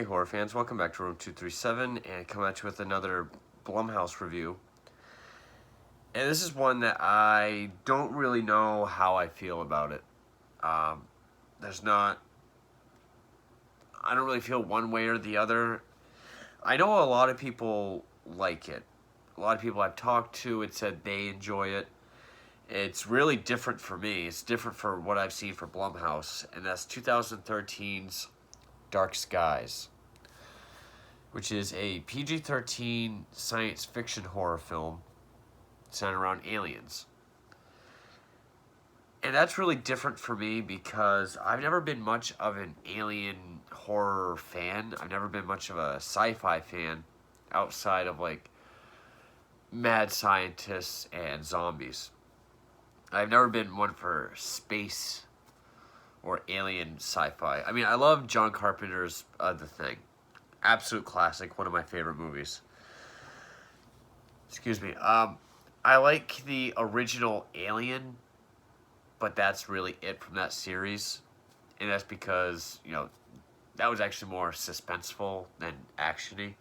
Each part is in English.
Hey horror fans, welcome back to Room 237 and come at you with another Blumhouse review. And this is one that I don't really know how I feel about it. Um, I don't really feel one way or the other. I know a lot of people like it. A lot of people I've talked to had said they enjoy it. It's really different for me. It's different for what I've seen for Blumhouse, and that's 2013's Dark Skies, which is a PG-13 science fiction horror film centered around aliens. And that's really different for me because I've never been much of an alien horror fan. I've never been much of a sci-fi fan outside of like mad scientists and zombies. I've never been one for space or alien sci-fi. I mean, I love John Carpenter's The Thing. Absolute classic, one of my favorite movies. Excuse me. I like the original Alien, but that's really it from that series. And that's because, that was actually more suspenseful than actiony.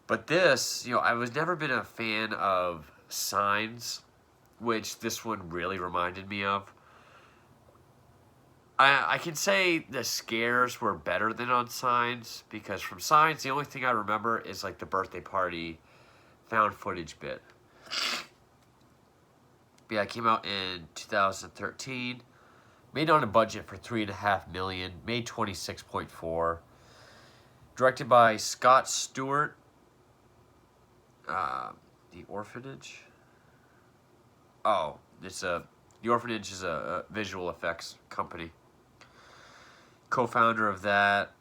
But this, I was never been a fan of Signs, which this one really reminded me of. I can say the scares were better than on Signs, because from Signs, the only thing I remember is like the birthday party found footage bit. But yeah, it came out in 2013. Made on a budget for $3.5 million. Made 26.4. Directed by Scott Stewart. The Orphanage. Oh, The Orphanage is a visual effects company. Co-founder of that.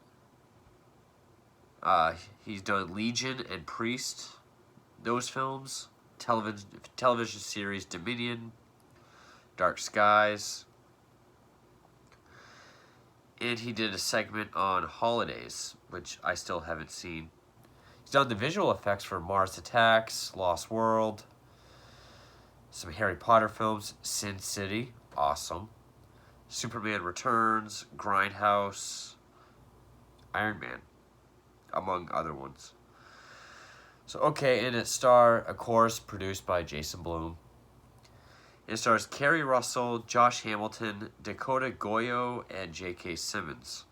He's done Legion and Priest. Those films. Television series Dominion. Dark Skies. And he did a segment on Holidays, which I still haven't seen. He's done the visual effects for Mars Attacks, Lost World, some Harry Potter films, Sin City, awesome, Superman Returns, Grindhouse, Iron Man, among other ones. So, okay, and it stars, of course, produced by Jason Blum. It stars Kerry Russell, Josh Hamilton, Dakota Goyo, and J.K. Simmons.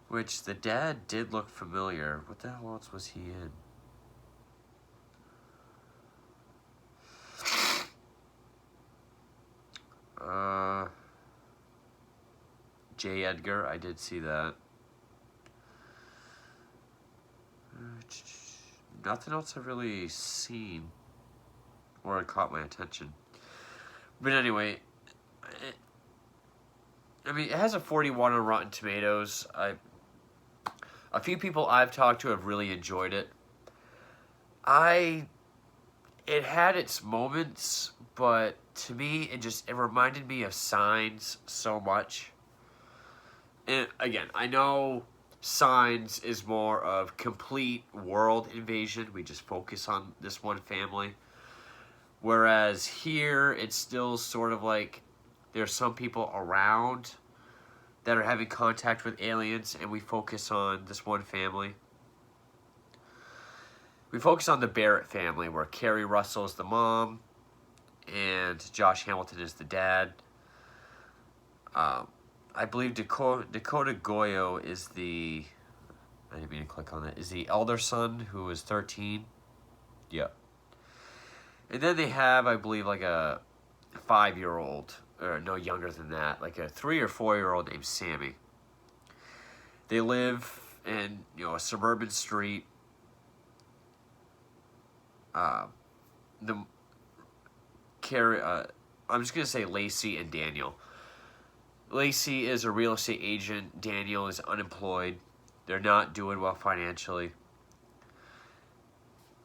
Which, the dad did look familiar. What the hell else was he in? J. Edgar, I did see that. Nothing else I've really seen or it caught my attention. But anyway, it has a 41 on Rotten Tomatoes. A few people I've talked to have really enjoyed it. It had its moments, but to me, it reminded me of Signs so much. And again, I know Signs is more of complete world invasion. We just focus on this one family. Whereas here, it's still sort of like there's some people around that are having contact with aliens, and we focus on this one family. We focus on the Barrett family, where Kerry Russell is the mom, and Josh Hamilton is the dad. I believe Dakota Goyo is the... I didn't mean to click on that. Is the elder son, who is 13. Yeah. And then they have, I believe, like a 5-year-old, or no, younger than that, like a 3 or 4-year-old named Sammy. They live in, a suburban street. I'm just gonna say Lacey and Daniel. Lacey is a real estate agent. Daniel is unemployed. They're not doing well financially.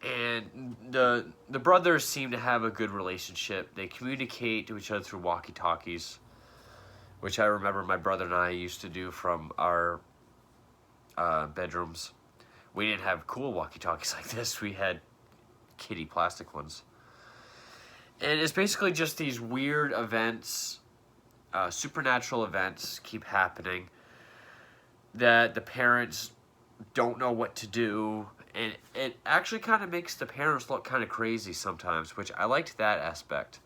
And the brothers seem to have a good relationship. They communicate to each other through walkie-talkies, which I remember my brother and I used to do from our bedrooms. We didn't have cool walkie-talkies like this. We had kitty plastic ones. And it's basically just these weird events, supernatural events keep happening. that the parents don't know what to do, and it actually kind of makes the parents look kind of crazy sometimes, which I liked that aspect.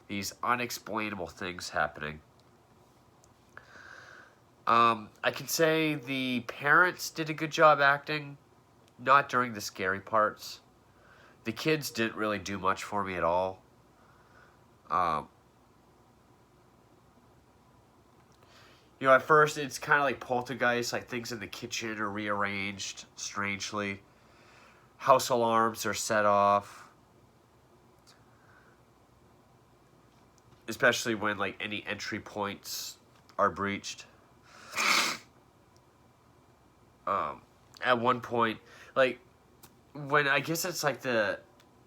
These unexplainable things happening. I can say the parents did a good job acting, not during the scary parts. The kids didn't really do much for me at all. Um, at first it's kind of like Poltergeist, like things in the kitchen are rearranged strangely. House alarms are set off. Especially when like any entry points are breached. At one point, like when I guess it's like the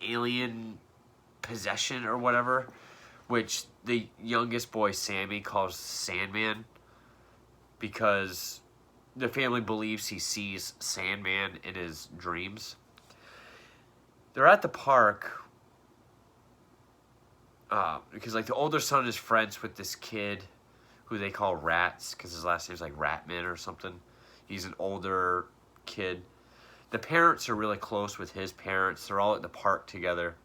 alien possession or whatever, which the youngest boy Sammy calls Sandman because the family believes he sees Sandman in his dreams. They're at the park because like the older son is friends with this kid who they call Rats because his last name's like Ratman or something. He's an older kid. The parents are really close with his parents. They're all at the park together.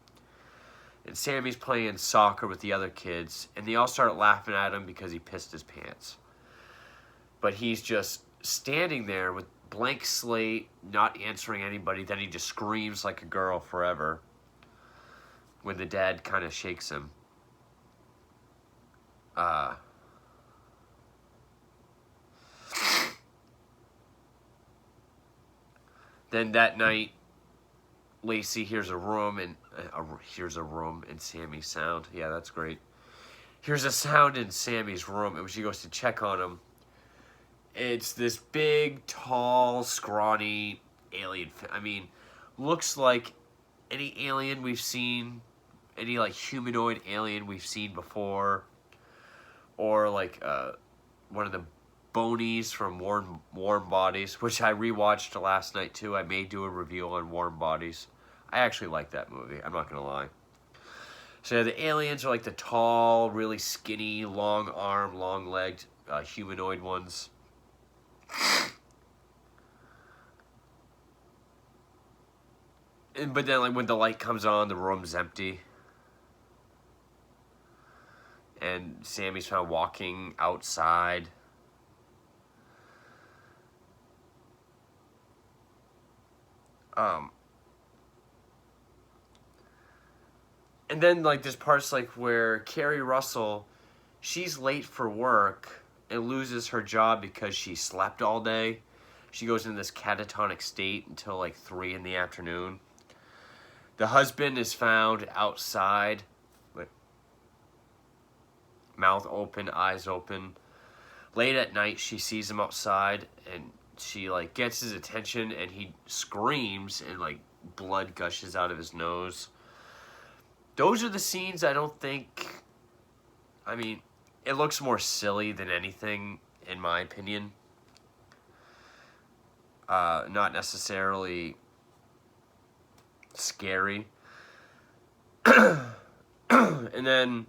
And Sammy's playing soccer with the other kids, and they all start laughing at him because he pissed his pants. But he's just standing there with blank slate, not answering anybody. Then he just screams like a girl forever when the dad kind of shakes him. Then that night, Lacey hears a room and Sammy's sound. Yeah, that's great. Hears a sound in Sammy's room, and when she goes to check on him, it's this big, tall, scrawny alien. I mean, looks like any alien we've seen, any like humanoid alien we've seen before, or like one of the Bonies from Warm Bodies, which I rewatched last night too. I may do a review on Warm Bodies. I actually like that movie. I'm not gonna lie. So the aliens are like the tall, really skinny, long armed, long legged humanoid ones. But then like when the light comes on, the room's empty. And Sammy's found walking outside. And then like there's parts like where Carrie Russell, she's late for work and loses her job because she slept all day. She goes into this catatonic state until like 3 in the afternoon. The husband is found outside, with mouth open, eyes open. Late at night, she sees him outside, and she like gets his attention, and he screams, and like blood gushes out of his nose. Those are the scenes I don't think. I mean, it looks more silly than anything, in my opinion. Not necessarily scary. And then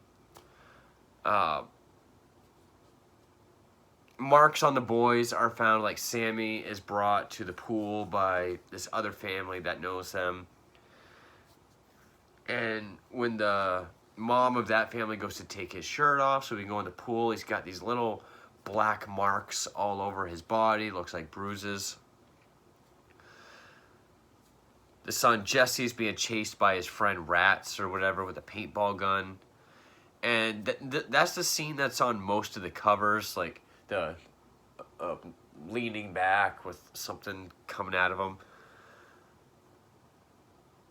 marks on the boys are found. Like Sammy is brought to the pool by this other family that knows them. And when the mom of that family goes to take his shirt off so he can go in the pool, he's got these little black marks all over his body. Looks like bruises. The son Jesse's being chased by his friend Rats or whatever with a paintball gun. And that's the scene that's on most of the covers, like the leaning back with something coming out of him.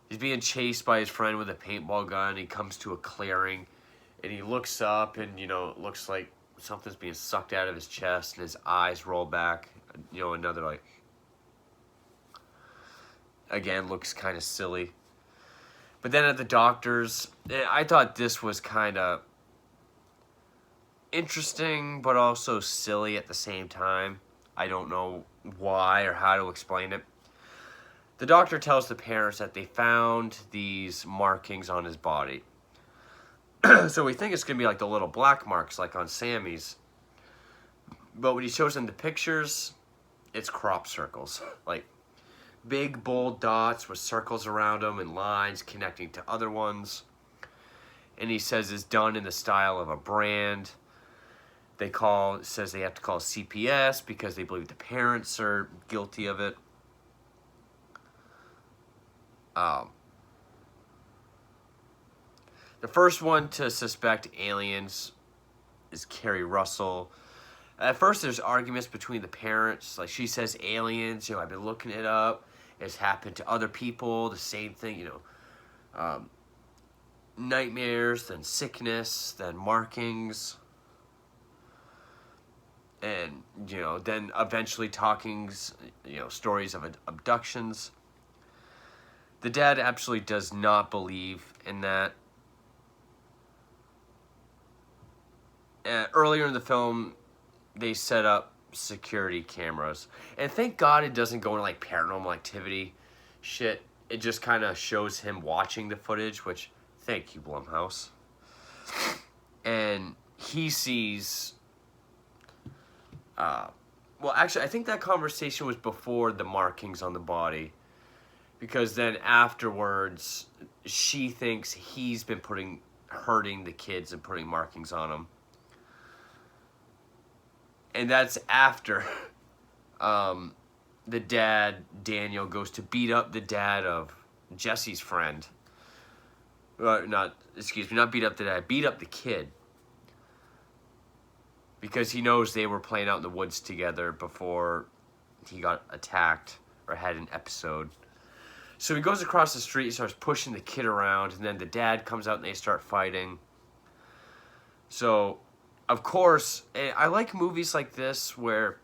He's being chased by his friend with a paintball gun. He comes to a clearing, and he looks up, and, it looks like something's being sucked out of his chest, and his eyes roll back. Another, like, again, looks kind of silly. But then at the doctor's, I thought this was kind of interesting, but also silly at the same time. I don't know why or how to explain it. The doctor tells the parents that they found these markings on his body. So we think it's going to be like the little black marks like on Sammy's. But when he shows them the pictures, it's crop circles. Like, big, bold dots with circles around them and lines connecting to other ones. And he says it's done in the style of a brand. Says they have to call CPS because they believe the parents are guilty of it. The first one to suspect aliens is Carrie Russell. At first, there's arguments between the parents. Like, she says aliens, I've been looking it up. It's happened to other people, the same thing, nightmares, then sickness, then markings. And, then eventually talkings, stories of abductions. The dad absolutely does not believe in that. Earlier in the film, they set up security cameras. And thank God it doesn't go into, like, paranormal activity shit. It just kind of shows him watching the footage, which, thank you, Blumhouse. And he sees... well, actually, I think that conversation was before the markings on the body. Because then afterwards, she thinks he's been hurting the kids and putting markings on them. And that's after the dad, Daniel, goes to beat up the dad of Jesse's friend. Not beat up the dad, beat up the kid. Because he knows they were playing out in the woods together before he got attacked or had an episode. So he goes across the street, he starts pushing the kid around, and then the dad comes out and they start fighting. So, of course, I like movies like this where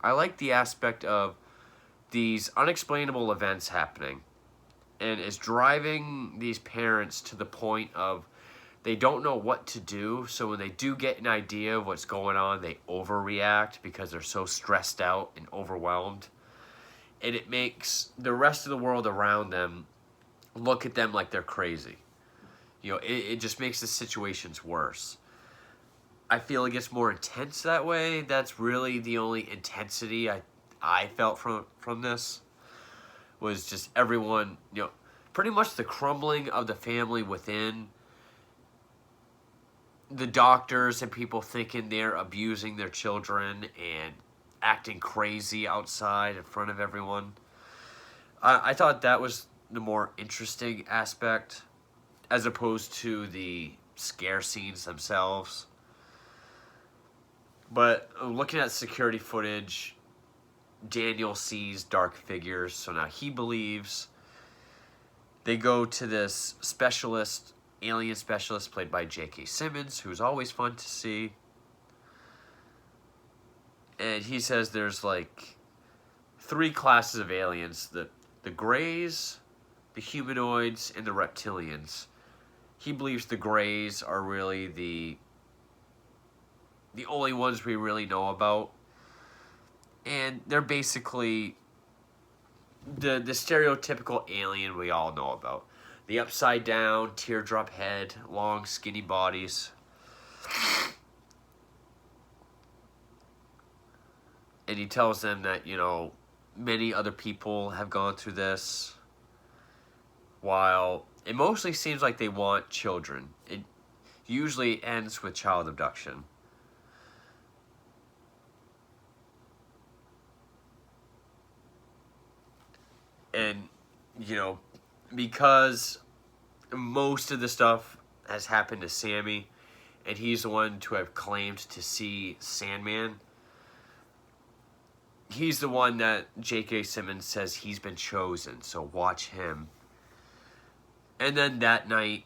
I like the aspect of these unexplainable events happening. And it's driving these parents to the point of they don't know what to do. So when they do get an idea of what's going on, they overreact because they're so stressed out and overwhelmed. And it makes the rest of the world around them look at them like they're crazy. It just makes the situations worse. I feel it gets more intense that way. That's really the only intensity I felt from this. Was just everyone, pretty much the crumbling of the family within. The doctors and people thinking they're abusing their children and acting crazy outside in front of everyone. I thought that was the more interesting aspect as opposed to the scare scenes themselves. But looking at security footage, Daniel sees dark figures, so now he believes. They go to this alien specialist played by J.K. Simmons, who's always fun to see. And he says there's like 3 classes of aliens. The Greys, the humanoids, and the reptilians. He believes the Greys are really the only ones we really know about. And they're basically the stereotypical alien we all know about. The upside down, teardrop head, long skinny bodies. And he tells them that, many other people have gone through this. While it mostly seems like they want children. It usually ends with child abduction. And, because most of the stuff has happened to Sammy, and he's the one to have claimed to see Sandman, he's the one that J.K. Simmons says he's been chosen, so watch him. And then that night,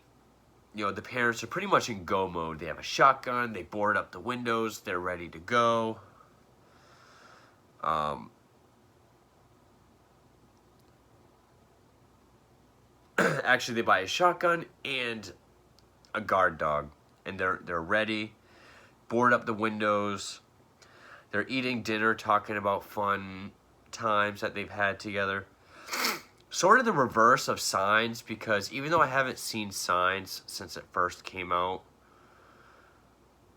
the parents are pretty much in go mode. They have a shotgun, they board up the windows, they're ready to go. Actually, they buy a shotgun and a guard dog, and they're ready. Board up the windows. They're eating dinner, talking about fun times that they've had together. Sort of the reverse of Signs, because even though I haven't seen Signs since it first came out,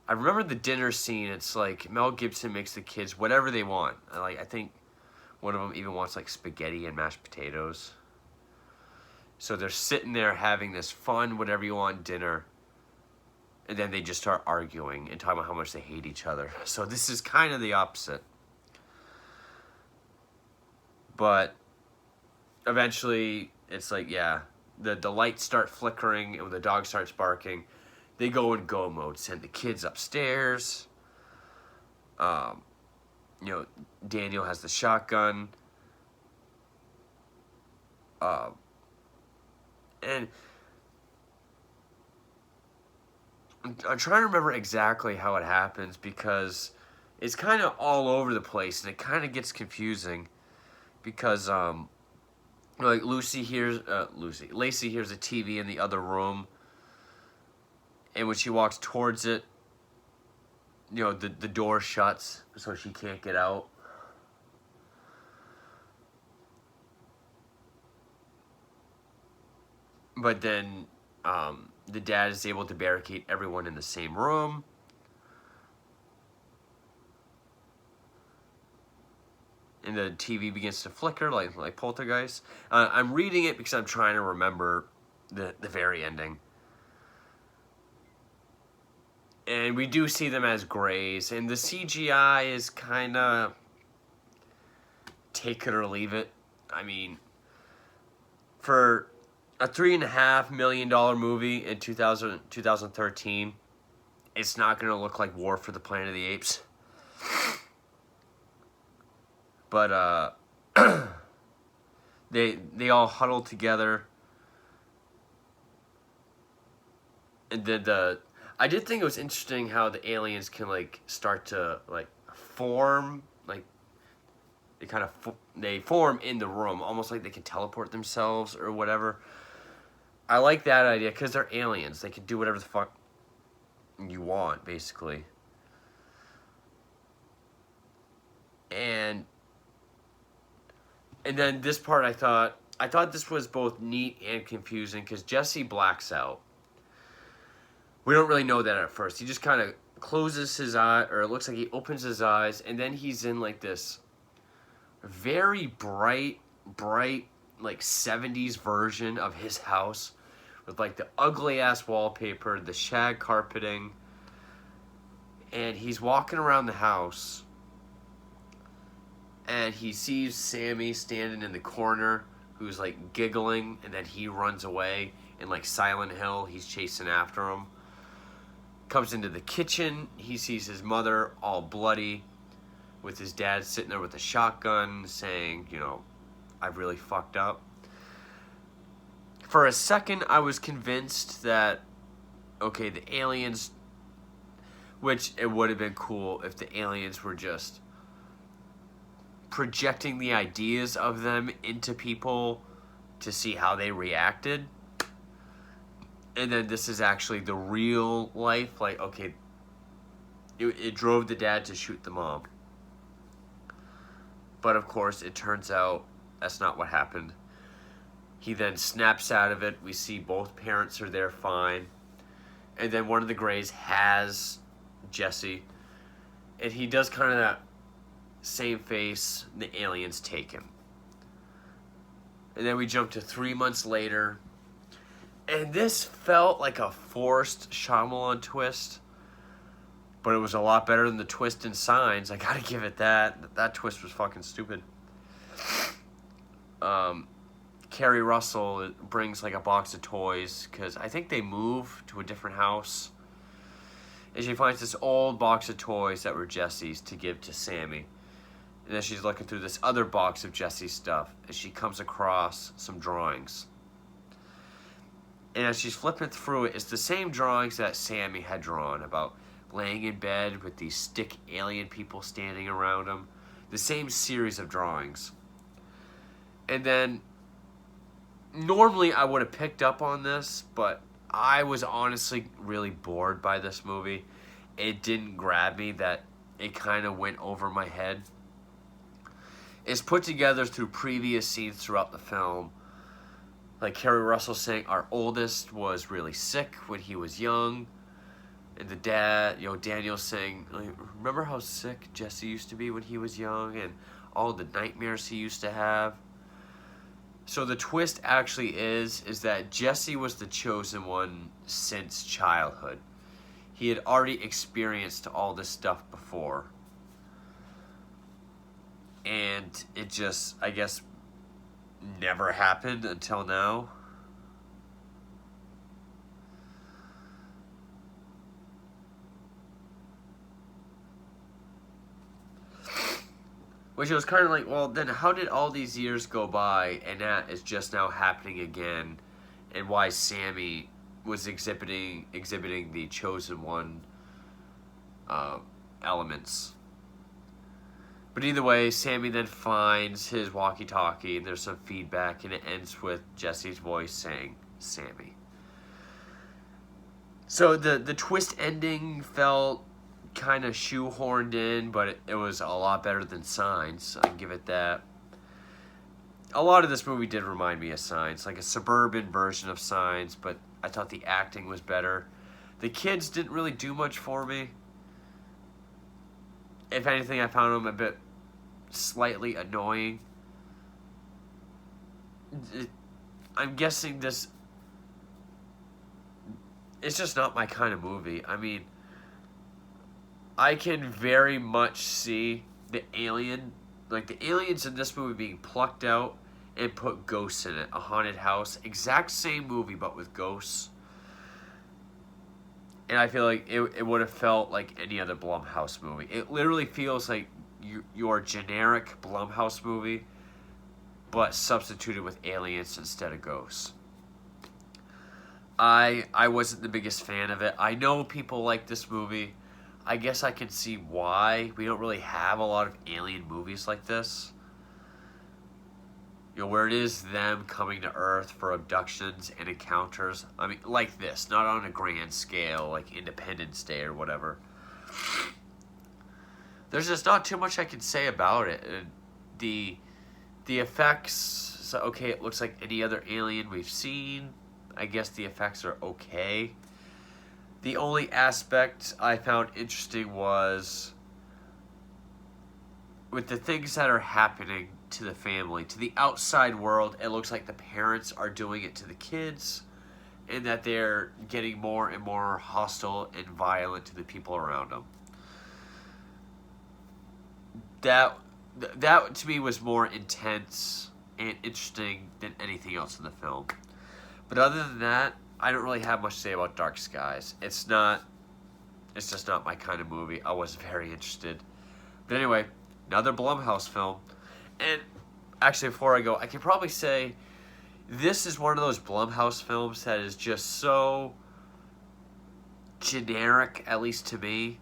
I remember the dinner scene. It's like Mel Gibson makes the kids whatever they want. I think One of them even wants like spaghetti and mashed potatoes. So they're sitting there having this fun, whatever you want dinner. And then they just start arguing and talking about how much they hate each other. So this is kind of the opposite. But eventually, it's like, yeah, the lights start flickering, and when the dog starts barking, they go in go mode. Send the kids upstairs. You know, Daniel has the shotgun. And I'm trying to remember exactly how it happens because it's kind of all over the place and it kind of gets confusing because like Lacey hears a TV in the other room, and when she walks towards it, you know, the door shuts so she can't get out. But then the dad is able to barricade everyone in the same room. And the TV begins to flicker like Poltergeist. I'm reading it because I'm trying to remember the very ending. And we do see them as grays. And the CGI is kind of take it or leave it. I mean, for a $3.5 million movie in 2013, it's not going to look like War for the Planet of the Apes. But they all huddle together, and then I did think it was interesting how the aliens can like start to like form, like they form in the room, almost like they can teleport themselves or whatever. I like that idea because they're aliens. They can do whatever the fuck you want, basically. And then this part, I thought this was both neat and confusing because Jesse blacks out. We don't really know that at first. He just kind of closes his eye, or it looks like he opens his eyes, and then he's in like this very bright, like 70s version of his house with like the ugly ass wallpaper, the shag carpeting, and he's walking around the house. And he sees Sammy standing in the corner, who's like giggling, and then he runs away. And like Silent Hill, he's chasing after him. Comes into the kitchen, he sees his mother all bloody, with his dad sitting there with a shotgun, saying, you know, I've really fucked up. For a second, I was convinced that, okay, the aliens, which it would have been cool if the aliens were just projecting the ideas of them into people to see how they reacted. And then this is actually the real life. Like, okay, it drove the dad to shoot the mom. But of course, it turns out that's not what happened. He then snaps out of it. We see both parents are there fine. And then one of the Greys has Jesse. And he does kind of that same face, the aliens take him. And then we jump to 3 months later, and this felt like a forced Shyamalan twist, but it was a lot better than the twist in Signs. I gotta give it that twist was fucking stupid. Carrie Russell brings like a box of toys because I think they move to a different house, and she finds this old box of toys that were Jesse's to give to Sammy. And then she's looking through this other box of Jesse's stuff, and she comes across some drawings. And as she's flipping through it, it's the same drawings that Sammy had drawn about laying in bed with these stick alien people standing around him. The same series of drawings. And then, normally I would have picked up on this, but I was honestly really bored by this movie. It didn't grab me, that it kind of went over my head. It's put together through previous scenes throughout the film. Like Carrie Russell saying our oldest was really sick when he was young. And the dad, you know, Daniel saying, like, remember how sick Jesse used to be when he was young? And all the nightmares he used to have. So the twist actually is that Jesse was the chosen one since childhood. He had already experienced all this stuff before. And it just, I guess, never happened until now. Which was kind of like, well, then how did all these years go by and that is just now happening again? And why Sammy was exhibiting the chosen one elements. But either way, Sammy then finds his walkie-talkie and there's some feedback and it ends with Jesse's voice saying, Sammy. So the twist ending felt kind of shoehorned in, but it was a lot better than Signs. I can give it that. A lot of this movie did remind me of Signs, like a suburban version of Signs, but I thought the acting was better. The kids didn't really do much for me. If anything, I found them a bit slightly annoying. I'm guessing this... It's just not my kind of movie. I mean, I can very much see the alien, like the aliens in this movie being plucked out and put ghosts in it. A haunted house. Exact same movie, but with ghosts. And I feel like it would have felt like any other Blumhouse movie. It literally feels like your generic Blumhouse movie, but substituted with aliens instead of ghosts. I wasn't the biggest fan of it. I know people like this movie. I guess I can see why. We don't really have a lot of alien movies like this. You know, where it is them coming to Earth for abductions and encounters. I mean, like this. Not on a grand scale, like Independence Day or whatever. There's just not too much I can say about it. The effects, so okay, it looks like any other alien we've seen. I guess the effects are okay. The only aspect I found interesting was with the things that are happening to the family, to the outside world, it looks like the parents are doing it to the kids and that they're getting more and more hostile and violent to the people around them. That to me was more intense and interesting than anything else in the film. But other than that, I don't really have much to say about Dark Skies. It's just not my kind of movie. I was very interested. But anyway, another Blumhouse film. And actually, before I go, I can probably say this is one of those Blumhouse films that is just so generic, at least to me,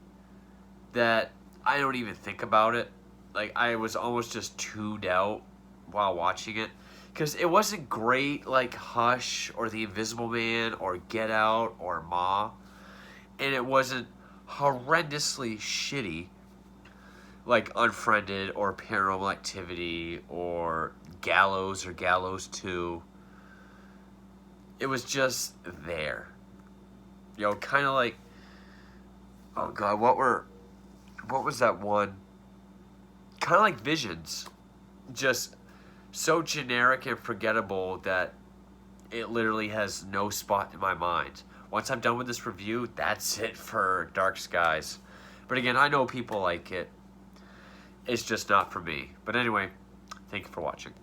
that I don't even think about it. Like, I was almost just tuned out while watching it. Because it wasn't great like Hush or The Invisible Man or Get Out or Ma. And it wasn't horrendously shitty like Unfriended or Paranormal Activity or Gallows or Gallows 2. It was just there. You know, kind of like... Oh God, what was that one? Kind of like Visions. Just... so generic and forgettable that it literally has no spot in my mind. Once I'm done with this review, that's it for Dark Skies. But again, I know people like it. It's just not for me. But anyway, thank you for watching.